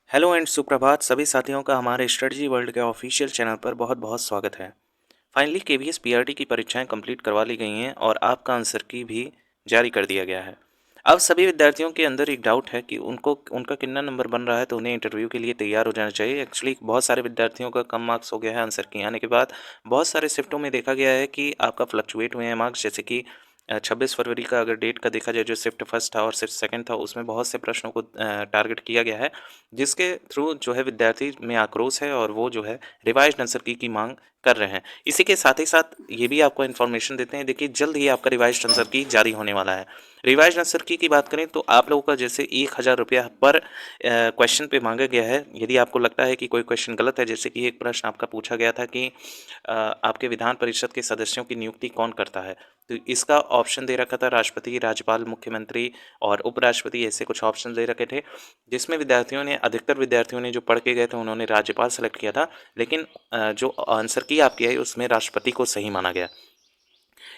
Hello and सुप्रभात सभी साथियों का हमारे स्ट्रेटजी वर्ल्ड के ऑफिशियल चैनल पर बहुत बहुत स्वागत है। फाइनली केवीएस पीआरटी की परीक्षाएं कंप्लीट करवा ली गई हैं और आपका आंसर की भी जारी कर दिया गया है। अब सभी विद्यार्थियों के अंदर एक डाउट है कि उनको उनका कितना नंबर बन रहा है, तो उन्हें इंटरव्यू के लिए तैयार हो जाना चाहिए। एक्चुअली बहुत सारे विद्यार्थियों का कम मार्क्स हो गया है आंसर की आने के बाद। बहुत सारे शिफ्टों में देखा गया है कि आपका फ्लक्चुएट हुए हैं मार्क्स, जैसे कि 26 फरवरी का अगर डेट का देखा जाए, जो शिफ्ट फर्स्ट था और शिफ्ट सेकंड था, उसमें बहुत से प्रश्नों को टारगेट किया गया है, जिसके थ्रू जो है विद्यार्थी में आक्रोश है और वो जो है रिवाइज्ड आंसर की मांग कर रहे हैं। इसी के साथ ही साथ ये भी आपको इन्फॉर्मेशन देते हैं, देखिए जल्द ही आपका रिवाइज्ड आंसर की जारी होने वाला है। रिवाइज्ड आंसर की बात करें तो आप लोगों का जैसे 1000 रुपया पर क्वेश्चन पे मांगा गया है। यदि आपको लगता है कि कोई क्वेश्चन गलत है, जैसे कि एक प्रश्न आपका पूछा गया था कि आपके विधान परिषद के सदस्यों की नियुक्ति कौन करता है, तो इसका ऑप्शन दे रखा था राष्ट्रपति, राज्यपाल, मुख्यमंत्री और उपराष्ट्रपति, ऐसे कुछ ऑप्शन दे रखे थे, जिसमें विद्यार्थियों ने अधिकतर विद्यार्थियों ने जो पढ़ के गए थे उन्होंने राज्यपाल सेलेक्ट किया था, लेकिन जो आंसर की आपकी आई उसमें राष्ट्रपति को सही माना गया।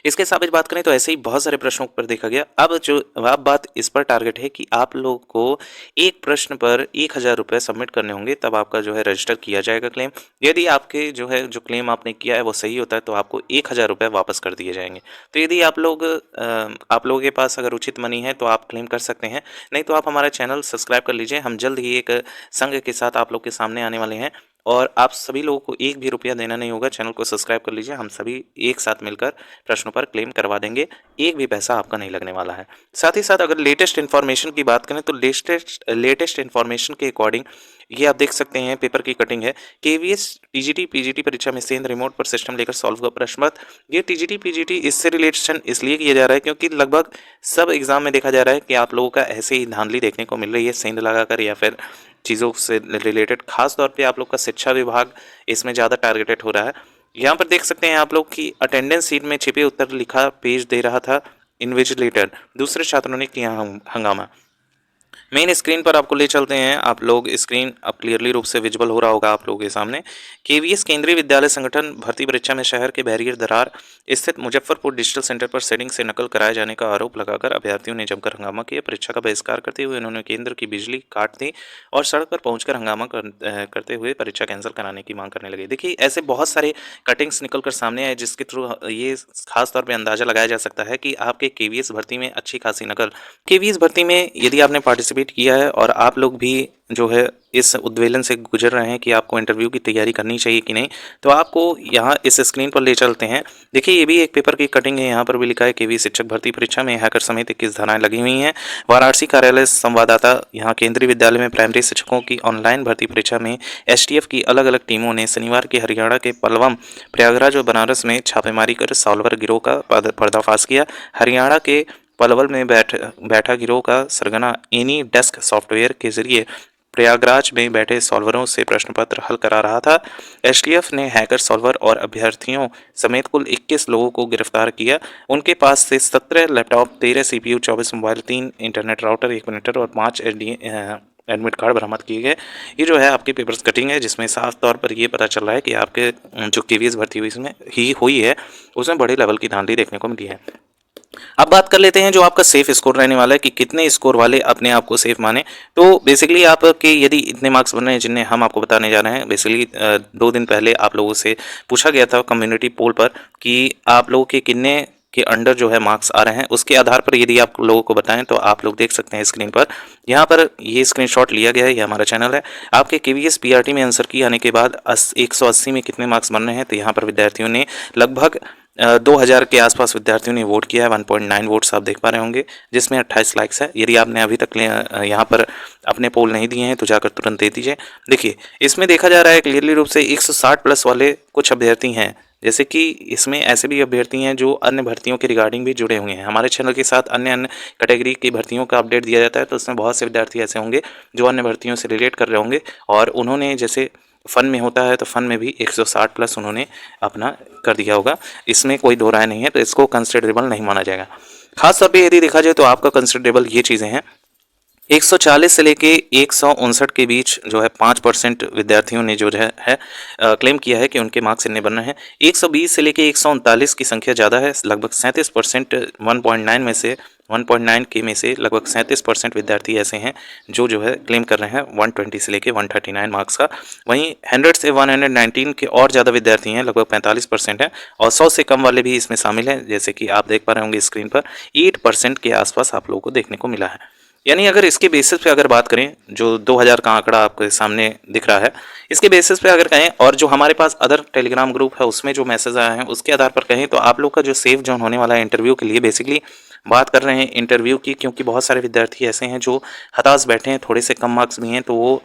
इसके साबित बात करें तो ऐसे ही बहुत सारे प्रश्नों पर देखा गया। अब बात इस पर टारगेट है कि आप लोगों को एक प्रश्न पर 1000 रुपये सबमिट करने होंगे, तब आपका जो है रजिस्टर किया जाएगा क्लेम। यदि आपके जो क्लेम आपने किया है वो सही होता है तो आपको 1000 रुपये वापस कर दिए जाएंगे। तो यदि आप लोगों के पास अगर उचित मनी है तो आप क्लेम कर सकते हैं, नहीं तो आप हमारा चैनल सब्सक्राइब कर लीजिए। हम जल्द ही एक संघ के साथ आप लोग के सामने आने वाले हैं और आप सभी लोगों को एक भी रुपया देना नहीं होगा। चैनल को सब्सक्राइब कर लीजिए, हम सभी एक साथ मिलकर प्रश्नों पर क्लेम करवा देंगे। एक भी पैसा आपका नहीं लगने वाला है। साथ ही साथ अगर लेटेस्ट इन्फॉर्मेशन की बात करें तो लेटेस्ट इन्फॉर्मेशन के अकॉर्डिंग ये आप देख सकते हैं, पेपर की कटिंग है। केवीएस टीजीटी पीजीटी परीक्षा में सेंध रिमोट पर सिस्टम लेकर सॉल्व का प्रश्न पत्र। ये टीजीटी पीजीटी इससे रिलेशन इसलिए किया जा रहा है क्योंकि लगभग सब एग्जाम में देखा जा रहा है कि आप लोगों का ऐसे ही धांधली देखने को मिल रही है, सेंध लगाकर या फिर चीज़ों से रिलेटेड। खास तौर पे आप लोग का शिक्षा विभाग इसमें ज़्यादा टारगेटेड हो रहा है। यहाँ पर देख सकते हैं आप लोग की अटेंडेंस सीट में छिपे उत्तर लिखा पेज दे रहा था इन्विजिलेटर, दूसरे छात्रों ने किया हंगामा। मेन स्क्रीन पर आपको ले चलते हैं। आप लोग स्क्रीन अब क्लियरली रूप से विजिबल हो रहा होगा आप लोगों के सामने। केवीएस केंद्रीय विद्यालय संगठन भर्ती परीक्षा में शहर के बैरियर दरार स्थित मुजफ्फरपुर डिजिटल सेंटर पर सेटिंग से नकल कराए जाने का आरोप लगाकर अभ्यर्थियों ने जमकर हंगामा किया। परीक्षा का बहिष्कार करते हुए उन्होंने केंद्र की बिजली काट दी और सड़क पर पहुंचकर हंगामा करते हुए परीक्षा कैंसिल कराने की मांग करने लगे। देखिए ऐसे बहुत सारे कटिंग्स निकल कर सामने आए, जिसके थ्रू ये खास तौर पर अंदाजा लगाया जा सकता है कि आपके केवीएस भर्ती में अच्छी खासी नकल। केवीएस भर्ती में यदि आपने पार्टिसिपेट किया है और आप लोग भी जो है इस उद्वेलन से गुजर रहे हैं कि आपको इंटरव्यू की तैयारी करनी चाहिए कि नहीं, तो आपको यहाँ इस स्क्रीन पर ले चलते हैं। देखिए ये भी एक पेपर की कटिंग है। यहाँ पर भी लिखा है केवीएस शिक्षक भर्ती परीक्षा में हैकर समेत 21 धाराएं लगी हुई हैं। वाराणसी कार्यालय संवाददाता, यहाँ केंद्रीय विद्यालय में प्राइमरी शिक्षकों की ऑनलाइन भर्ती परीक्षा में एसटीएफ की अलग अलग टीमों ने शनिवार के हरियाणा के पलवम, प्रयागराज और बनारस में छापेमारी कर सॉल्वर गिरोह का पर्दाफाश किया। हरियाणा के पलवल में बैठा गिरोह का सरगना एनी डेस्क सॉफ्टवेयर के जरिए प्रयागराज में बैठे सॉल्वरों से प्रश्न पत्र हल करा रहा था। एसटीएफ ने हैकर, सॉल्वर और अभ्यर्थियों समेत कुल 21 लोगों को गिरफ्तार किया। उनके पास से 17 laptop, 13 CPU, 24 mobile, 3 internet router, 1 monitor और 5 एडमिट कार्ड बरामद किए गए। ये जो है आपकी पेपर्स कटिंग है, जिसमें साफ तौर पर ये पता चल रहा है कि आपके जो केवीएस भर्ती हुई है उसमें बड़े लेवल की धांधली देखने को मिली है। अब बात कर लेते हैं जो आपका सेफ स्कोर रहने वाला है कि कितने स्कोर वाले अपने आप को सेफ माने। तो बेसिकली आपके यदि इतने मार्क्स बन रहे हैं जिन्हें हम आपको बताने जा रहे हैं, बेसिकली 2 दिन पहले आप लोगों से पूछा गया था कम्युनिटी पोल पर कि आप लोगों के कितने के अंडर जो है मार्क्स आ रहे हैं। उसके आधार पर यदि आप लोगों को बताएं तो आप लोग देख सकते हैं स्क्रीन पर। यहाँ पर ये स्क्रीनशॉट लिया गया है, ये हमारा चैनल है। आपके केवीएस पीआरटी में आंसर की आने के बाद 180 में कितने मार्क्स बन रहे हैं, तो यहाँ पर विद्यार्थियों ने लगभग 2000 के आसपास विद्यार्थियों ने वोट किया है। 1.9 वोट्स आप देख पा रहे होंगे, जिसमें 28 लाइक्स है। यदि आपने अभी तक यहाँ पर अपने पोल नहीं दिए हैं तो जाकर तुरंत दे दीजिए। देखिए इसमें देखा जा रहा है क्लियरली रूप से 160 प्लस वाले कुछ अभ्यर्थी हैं, जैसे कि इसमें ऐसे भी अभ्यर्थी हैं जो अन्य भर्तियों के रिगार्डिंग भी जुड़े हुए हैं। हमारे चैनल के साथ अन्य अन्य कैटेगरी की भर्तियों का अपडेट दिया जाता है, तो उसमें बहुत से विद्यार्थी ऐसे होंगे जो अन्य भर्तियों से रिलेट कर रहे होंगे और उन्होंने जैसे फ़न में होता है तो फ़न में भी 160 प्लस उन्होंने अपना कर दिया होगा। इसमें कोई दो राय नहीं है, तो इसको कंसिडरेबल नहीं माना जाएगा। खास तौर पे यदि देखा जाए तो आपका कंसिडरेबल ये चीज़ें हैं 140 से लेके 159 के बीच जो है 5% विद्यार्थियों ने जो है क्लेम किया है कि उनके मार्क्स इतने बन रहे हैं। 120 से लेके 139 की संख्या ज़्यादा है, लगभग 37% 1.9 में से 1.9 के में से लगभग 37% विद्यार्थी ऐसे हैं जो है क्लेम कर रहे हैं 120 से लेके 139 मार्क्स का। वहीं 100 से 119 के और ज़्यादा विद्यार्थी हैं, लगभग 45% हैं, और 100 से कम वाले भी इसमें शामिल हैं, जैसे कि आप देख पा रहे होंगे स्क्रीन पर 8% के आसपास आप लोगों को देखने को मिला है। यानी अगर इसके बेसिस पे अगर बात करें, जो 2000 का आंकड़ा आपके सामने दिख रहा है, इसके बेसिस पे अगर कहें और जो हमारे पास अदर टेलीग्राम ग्रुप है उसमें जो मैसेज आए हैं उसके आधार पर कहें तो आप लोग का जो सेफ जोन होने वाला है इंटरव्यू के लिए, बेसिकली बात कर रहे हैं इंटरव्यू की, क्योंकि बहुत सारे विद्यार्थी ऐसे हैं जो हताश बैठे हैं, थोड़े से कम मार्क्स भी हैं, तो वो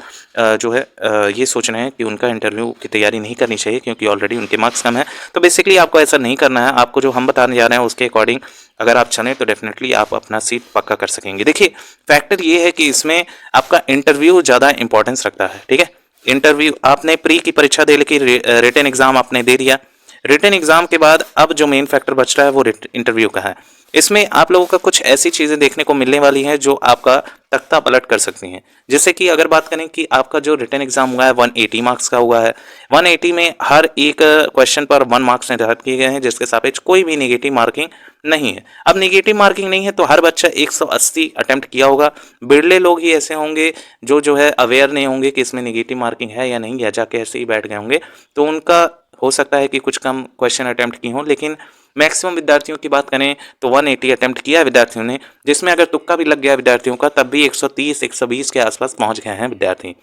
जो है ये सोच रहे हैं कि उनका इंटरव्यू की तैयारी नहीं करनी चाहिए क्योंकि ऑलरेडी उनके मार्क्स कम है। तो बेसिकली आपको ऐसा नहीं करना है, आपको जो हम बताने जा रहे हैं उसके अकॉर्डिंग अगर आप चलें तो डेफिनेटली आप अपना सीट पक्का कर सकेंगे। देखिए फैक्टर ये है कि इसमें आपका इंटरव्यू ज़्यादा इंपॉर्टेंस रखता है, ठीक है। इंटरव्यू आपने प्री की परीक्षा दे लेके रिटन एग्जाम आपने दे दिया, रिटन एग्जाम के बाद अब जो मेन फैक्टर बच रहा है वो इंटरव्यू का है। इसमें आप लोगों का कुछ ऐसी चीज़ें देखने को मिलने वाली हैं जो आपका तख्ता पलट कर सकती हैं। जैसे कि अगर बात करें कि आपका जो रिटन एग्जाम हुआ है 180 मार्क्स का हुआ है, 180 में हर एक क्वेश्चन पर 1 मार्क्स निर्धारित किए गए हैं, जिसके सापेक्ष कोई भी नेगेटिव मार्किंग नहीं है। अब नेगेटिव मार्किंग नहीं है तो हर बच्चा 180 अटेम्प्ट किया होगा। बिरले लोग ही ऐसे होंगे जो है अवेयर नहीं होंगे कि इसमें नेगेटिव मार्किंग है या नहीं, या जाके ऐसे ही बैठ गए होंगे, तो उनका हो सकता है कि कुछ कम क्वेश्चन अटेम्प्ट की हों। लेकिन मैक्सिमम विद्यार्थियों की बात करें तो 180 अटेम्प्ट किया है विद्यार्थियों ने, जिसमें अगर तुक्का भी लग गया विद्यार्थियों का तब भी 130 120 के आसपास पहुंच गए हैं विद्यार्थी।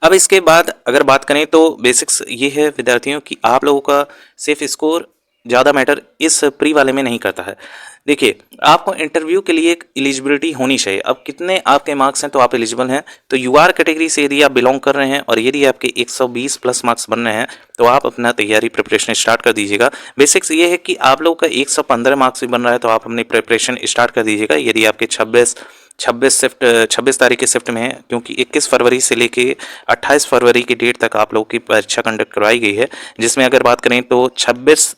अब इसके बाद अगर बात करें तो बेसिक्स ये है विद्यार्थियों की, आप लोगों का सेफ स्कोर ज़्यादा मैटर इस प्री वाले में नहीं करता है। देखिए आपको इंटरव्यू के लिए एक एलिजिबिलिटी होनी चाहिए। अब कितने आपके मार्क्स हैं तो आप एलिजिबल हैं, तो यूआर कैटेगरी से यदि आप बिलोंग कर रहे हैं और यदि आपके 120 प्लस मार्क्स बन रहे हैं तो आप अपना तैयारी प्रिपरेशन स्टार्ट कर दीजिएगा। बेसिक्स ये है कि आप लोग का 115 मार्क्स भी बन रहा है तो आप अपनी प्रिपरेशन स्टार्ट कर दीजिएगा। यदि आपके 26 तारीख के शिफ्ट में है, क्योंकि 21 फरवरी से लेके 28 फरवरी की डेट तक आप लोग की परीक्षा कंडक्ट करवाई गई है, जिसमें अगर बात करें तो 26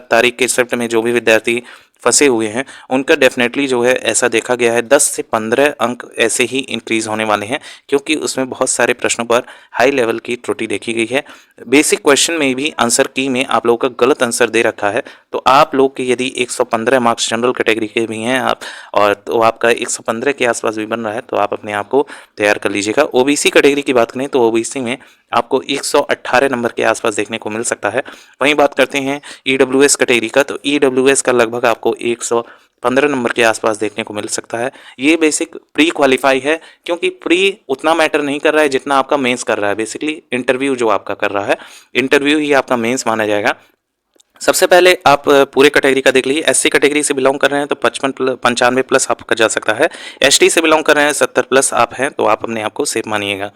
तारीख के शिफ्ट में जो भी विद्यार्थी फंसे हुए हैं उनका डेफिनेटली जो है ऐसा देखा गया है 10 से 15 अंक ऐसे ही इंक्रीज होने वाले हैं, क्योंकि उसमें बहुत सारे प्रश्नों पर हाई लेवल की त्रुटि देखी गई है। बेसिक क्वेश्चन में भी आंसर की में आप लोगों का गलत आंसर दे रखा है, तो आप लोग के यदि 115 मार्क्स जनरल कैटेगरी के भी हैं आप, और तो आपका 115 के आसपास भी बन रहा है, तो आप अपने आप को तैयार कर लीजिएगा। ओबीसी कैटेगरी की बात करें तो ओबीसी में आपको 118 नंबर के आसपास देखने को मिल सकता है। वहीं बात करते हैं ईडब्ल्यूएस कैटेगरी का, तो ईडब्ल्यूएस का लगभग आपको 115 नंबर के आसपास देखने को मिल सकता है। ये बेसिक प्री क्वालिफाई है, क्योंकि प्री उतना मैटर नहीं कर रहा है जितना आपका मेंस कर रहा है। बेसिकली इंटरव्यू जो आपका कर रहा है, इंटरव्यू ही आपका मेंस माना जाएगा। सबसे पहले आप पूरे कैटेगरी का देख लीजिए। एससी कैटेगरी से बिलोंग कर रहे हैं तो 95 प्लस आपका जा सकता है। एसटी से बिलोंग कर रहे हैं 70 प्लस आप हैं तो आप अपने आप को सेफ मानिएगा।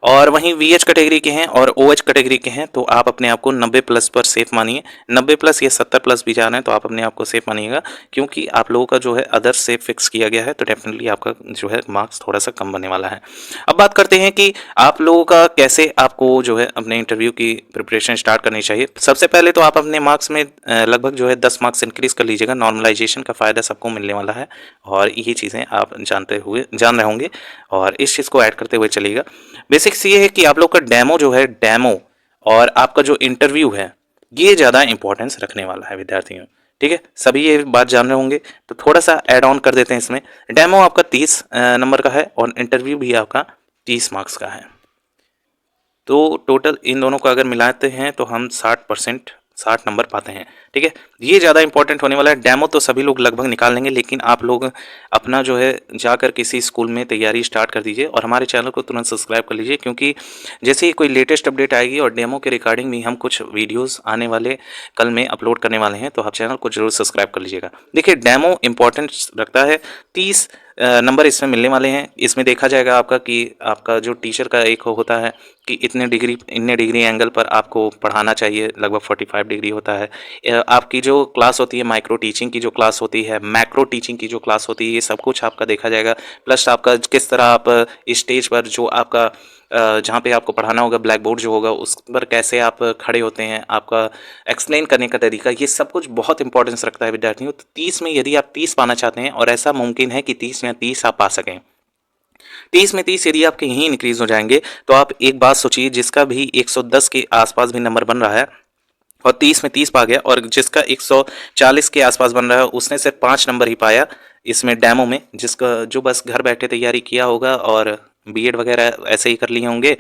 और वहीं वीएच कैटेगरी के हैं और ओएच कैटेगरी के हैं तो आप अपने आप को 90 प्लस पर सेफ मानिए। 90 प्लस या 70 प्लस भी जा रहे हैं तो आप अपने आप को सेफ मानिएगा, क्योंकि आप लोगों का जो है अदर सेफ फिक्स किया गया है, तो डेफिनेटली आपका जो है मार्क्स थोड़ा सा कम बनने वाला है। अब बात करते हैं कि आप लोगों का कैसे आपको जो है अपने इंटरव्यू की प्रिपरेशन स्टार्ट करनी चाहिए। सबसे पहले तो आप अपने मार्क्स में लगभग जो है 10 मार्क्स इंक्रीज कर लीजिएगा। नॉर्मलाइजेशन का फ़ायदा सबको मिलने वाला है और ये चीज़ें आप जान रहे होंगे और इस चीज़ को ऐड करते हुए चलिएगा। बेसिक्स ये है कि आप लोग का डेमो जो है, डेमो और आपका जो इंटरव्यू है, ये ज़्यादा इंपॉर्टेंस रखने वाला है विद्यार्थियों। ठीक है, सभी ये बात जान रहे होंगे, तो थोड़ा सा ऐड ऑन कर देते हैं इसमें। डेमो आपका 30 नंबर का है और इंटरव्यू भी आपका 30 मार्क्स का है। तो टोटल इन दोनों को अगर मिलाते हैं तो हम 60 नंबर पाते हैं। ठीक है, ये ज़्यादा इंपॉर्टेंट होने वाला है। डेमो तो सभी लोग लगभग निकाल लेंगे, लेकिन आप लोग अपना जो है जाकर किसी स्कूल में तैयारी स्टार्ट कर दीजिए और हमारे चैनल को तुरंत सब्सक्राइब कर लीजिए, क्योंकि जैसे ही कोई लेटेस्ट अपडेट आएगी और डेमो के रिगार्डिंग भी हम कुछ वीडियोस आने वाले कल में अपलोड करने वाले हैं, तो आप चैनल को जरूर सब्सक्राइब कर लीजिएगा। देखिए डेमो इंपॉर्टेंस रखता है, 30 नंबर इसमें मिलने वाले हैं। इसमें देखा जाएगा आपका कि आपका जो टीचर का एक होता है कि इतने डिग्री एंगल पर आपको पढ़ाना चाहिए, लगभग 45 डिग्री होता है। आपकी जो क्लास होती है, माइक्रो टीचिंग की जो क्लास होती है, मैक्रो टीचिंग की जो क्लास होती है, ये सब कुछ आपका देखा जाएगा। प्लस आपका किस तरह आप स्टेज पर जो आपका जहाँ पे आपको पढ़ाना होगा, ब्लैक बोर्ड जो होगा उस पर कैसे आप खड़े होते हैं, आपका एक्सप्लेन करने का तरीका, ये सब कुछ बहुत इंपॉर्टेंस रखता है विद्यार्थियों। तो 30 में यदि आप 30 पाना चाहते हैं, और ऐसा मुमकिन है कि 30 में 30 आप पा सकें, 30 में 30 यदि आपके यहीं इंक्रीज़ हो जाएँगे, तो आप एक बात सोचिए, जिसका भी 110 के आस-पास भी नंबर बन रहा है और 30 में 30 पा गया, और जिसका 140 के आसपास बन रहा है उसने सिर्फ 5 नंबर ही पाया इसमें डेमो में, जिसका जो बस घर बैठे तैयारी किया होगा और बीएड वगैरह ऐसे ही कर लिए होंगे।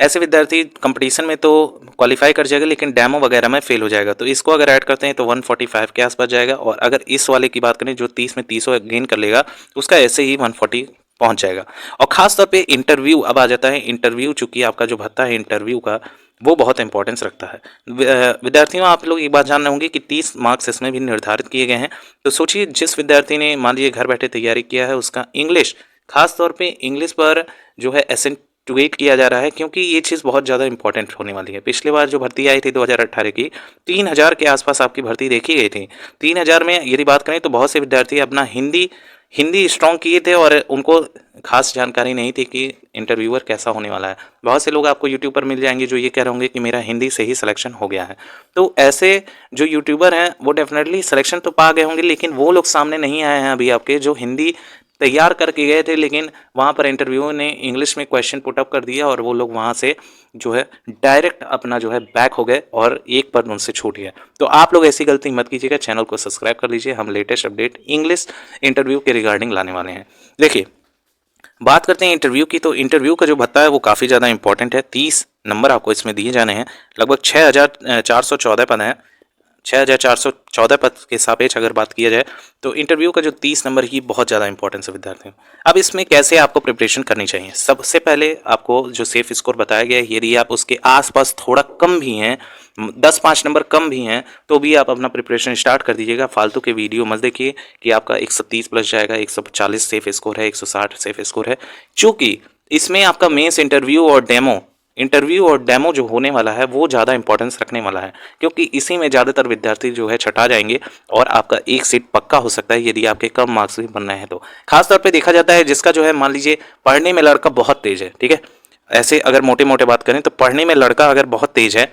ऐसे विद्यार्थी कंपटीशन में तो क्वालिफाई कर जाएगा, लेकिन डेमो वगैरह में फेल हो जाएगा। तो इसको अगर ऐड करते हैं तो 145 के आसपास जाएगा, और अगर इस वाले की बात करें जो 30 में 30 गेन कर लेगा, उसका ऐसे ही 140 पहुंच जाएगा। और खास तौर पे इंटरव्यू अब आ जाता है। इंटरव्यू चूंकि आपका जो भत्ता है इंटरव्यू का, वो बहुत इंपॉर्टेंस रखता है। विद्यार्थियों, आप लोग एक बात जान रहे होंगे कि 30 मार्क्स इसमें भी निर्धारित किए गए हैं। तो सोचिए, जिस विद्यार्थी ने मान लीजिए घर बैठे तैयारी किया है, उसका इंग्लिश, खास तौर पे इंग्लिश पर जो है एसेंटुएट किया जा रहा है, क्योंकि ये चीज़ बहुत ज़्यादा इंपॉर्टेंट होने वाली है। पिछली बार जो भर्ती आई थी 2018 की, 3000 के आसपास आपकी भर्ती देखी गई थी। 3000 में यदि बात करें तो बहुत से विद्यार्थी अपना हिंदी स्ट्रॉन्ग किए थे, और उनको खास जानकारी नहीं थी कि इंटरव्यूअर कैसा होने वाला है। बहुत से लोग आपको यूट्यूब पर मिल जाएंगे जो ये कह रहे होंगे कि मेरा हिंदी से ही सिलेक्शन हो गया है। तो ऐसे जो यूट्यूबर हैं वो डेफिनेटली सिलेक्शन तो पा गए होंगे, लेकिन वो लोग सामने नहीं आए हैं अभी आपके, जो हिंदी तैयार करके गए थे, लेकिन वहाँ पर इंटरव्यू ने इंग्लिश में क्वेश्चन पुटअप कर दिया, और वो लोग वहाँ से जो है डायरेक्ट अपना जो है बैक हो गए, और एक पर उनसे छूट गया। तो आप लोग ऐसी गलती मत कीजिएगा, चैनल को सब्सक्राइब कर लीजिए। हम लेटेस्ट अपडेट इंग्लिश इंटरव्यू के रिगार्डिंग लाने वाले हैं। देखिए, बात करते हैं इंटरव्यू की, तो इंटरव्यू का जो भत्ता है वो काफ़ी ज़्यादा इंपॉर्टेंट है। 30 नंबर आपको इसमें दिए जाने हैं। लगभग 6414 पद हैं। 6414 पद के सापेक्ष अगर बात किया जाए, तो इंटरव्यू का जो 30 नंबर ही बहुत ज़्यादा इंपॉर्टेंस है विद्यार्थियों। अब इसमें कैसे आपको प्रिपरेशन करनी चाहिए? सबसे पहले आपको जो सेफ स्कोर बताया गया है, यदि आप उसके आसपास थोड़ा कम भी हैं, 10-5 नंबर कम भी हैं, तो भी आप अपना प्रिपरेशन स्टार्ट कर दीजिएगा। फालतू के वीडियो मत देखिए कि आपका 130 प्लस जाएगा, 140 सेफ स्कोर है, 160 सेफ स्कोर है। चूँकि इसमें आपका मेंस इंटरव्यू और डेमो जो होने वाला है वो ज़्यादा इंपॉर्टेंस रखने वाला है, क्योंकि इसी में ज़्यादातर विद्यार्थी जो है छटा जाएंगे, और आपका एक सीट पक्का हो सकता है यदि आपके कम मार्क्स भी बन रहे हैं तो। खासतौर पे देखा जाता है जिसका जो है, मान लीजिए पढ़ने में लड़का बहुत तेज है, ठीक है, ऐसे अगर मोटे मोटे बात करें तो पढ़ने में लड़का अगर बहुत तेज है,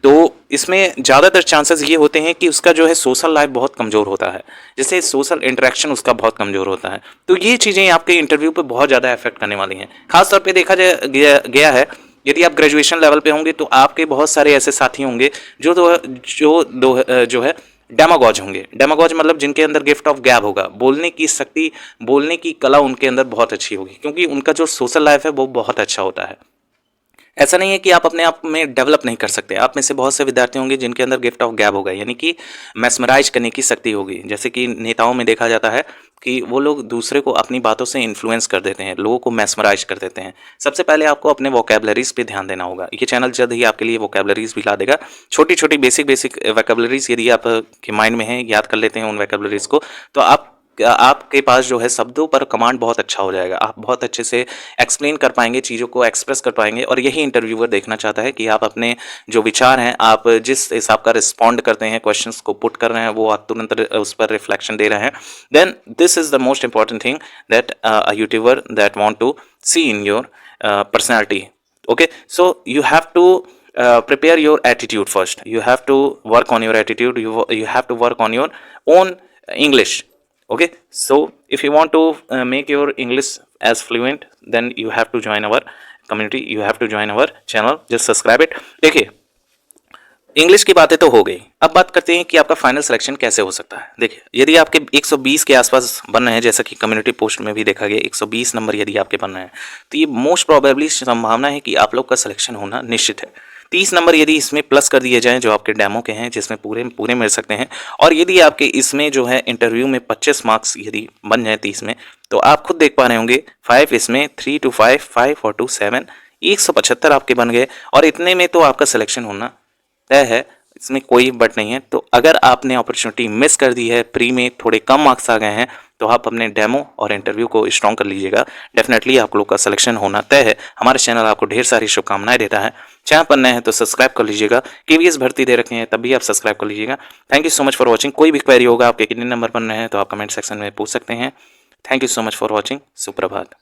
तो इसमें ज़्यादातर चांसेस ये होते हैं कि उसका जो है सोशल लाइफ बहुत कमज़ोर होता है, जैसे सोशल इंटरेक्शन उसका बहुत कमज़ोर होता है। तो ये चीज़ें आपके इंटरव्यू पे बहुत ज़्यादा इफेक्ट करने वाली हैं। खासतौर पे देखा गया है, यदि आप ग्रेजुएशन लेवल पे होंगे तो आपके बहुत सारे ऐसे साथी होंगे जो है डेमागॉज होंगे। डेमागॉज मतलब जिनके अंदर गिफ्ट ऑफ गैब होगा, बोलने की शक्ति, बोलने की कला उनके अंदर बहुत अच्छी होगी, क्योंकि उनका जो सोशल लाइफ है वो बहुत अच्छा होता है। ऐसा नहीं है कि आप अपने आप में डेवलप नहीं कर सकते। आप में से बहुत से विद्यार्थी होंगे जिनके अंदर गिफ्ट ऑफ गैब होगा, यानी कि मैस्मराइज करने की शक्ति होगी। जैसे कि नेताओं में देखा जाता है कि वो लोग दूसरे को अपनी बातों से इन्फ्लुएंस कर देते हैं, लोगों को मैस्मराइज कर देते हैं। सबसे पहले आपको अपने वोकेबलरीज पे ध्यान देना होगा। ये चैनल जल्द ही आपके लिए वोकेबलरीज भी ला देगा। छोटी छोटी बेसिक वोकेबलरीज यदि आप के माइंड में है, याद कर लेते हैं उन वोकेबलरीज को, तो आपके पास जो है शब्दों पर कमांड बहुत अच्छा हो जाएगा। आप बहुत अच्छे से एक्सप्लेन कर पाएंगे, चीज़ों को एक्सप्रेस कर पाएंगे, और यही इंटरव्यूअर देखना चाहता है कि आप अपने जो विचार हैं, आप जिस हिसाब का रिस्पॉन्ड करते हैं, क्वेश्चंस को पुट कर रहे हैं, वो आप तुरंत उस पर रिफ्लेक्शन दे रहे हैं। Then this is the most important thing that a YouTuber that want to see in your personality. Okay, so you have to prepare your attitude first. You have to work on your attitude. You have to work on your own English. Okay, so if you want to make your English as fluent, then you have to join our community, you have to join our channel, just subscribe it. देखिए, English की बातें तो हो गई। अब बात करते हैं कि आपका फाइनल सिलेक्शन कैसे हो सकता है। देखिए, यदि आपके 120 के आसपास बन रहे हैं, जैसा कि कम्युनिटी पोस्ट में भी देखा गया 120 नंबर यदि आपके बन रहे हैं, तो ये मोस्ट प्रोबेबली संभावना है कि आप लोग का सिलेक्शन होना निश्चित है। 30 नंबर यदि इसमें प्लस कर दिए जाएं जो आपके डेमो के हैं, जिसमें पूरे मिल सकते हैं, और यदि आपके इसमें जो है इंटरव्यू में 25 मार्क्स यदि बन जाए 30 में, तो आप खुद देख पा रहे होंगे 5 इसमें, 3 to 5, 5 और 2 7, 175 आपके बन गए, और इतने में तो आपका सिलेक्शन होना तय है, इसमें कोई बट नहीं है। तो अगर आपने अपॉर्चुनिटी मिस कर दी है, प्री में थोड़े कम मार्क्स आ गए हैं, तो आप अपने डेमो और इंटरव्यू को स्ट्रॉन्ग कर लीजिएगा। डेफिनेटली आप लोग का सिलेक्शन होना तय है। हमारे चैनल आपको ढेर सारी शुभकामनाएं देता है। चैनल पर नए हैं तो सब्सक्राइब कर लीजिएगा। केवीएस भर्ती दे रखे हैं तब भी आप सब्सक्राइब कर लीजिएगा। Thank you so much for watching. कोई भी क्वेरी होगा, आपके कितने नंबर बन रहे हैं, तो आप कमेंट सेक्शन में पूछ सकते हैं। Thank you so much for watching. सुप्रभात।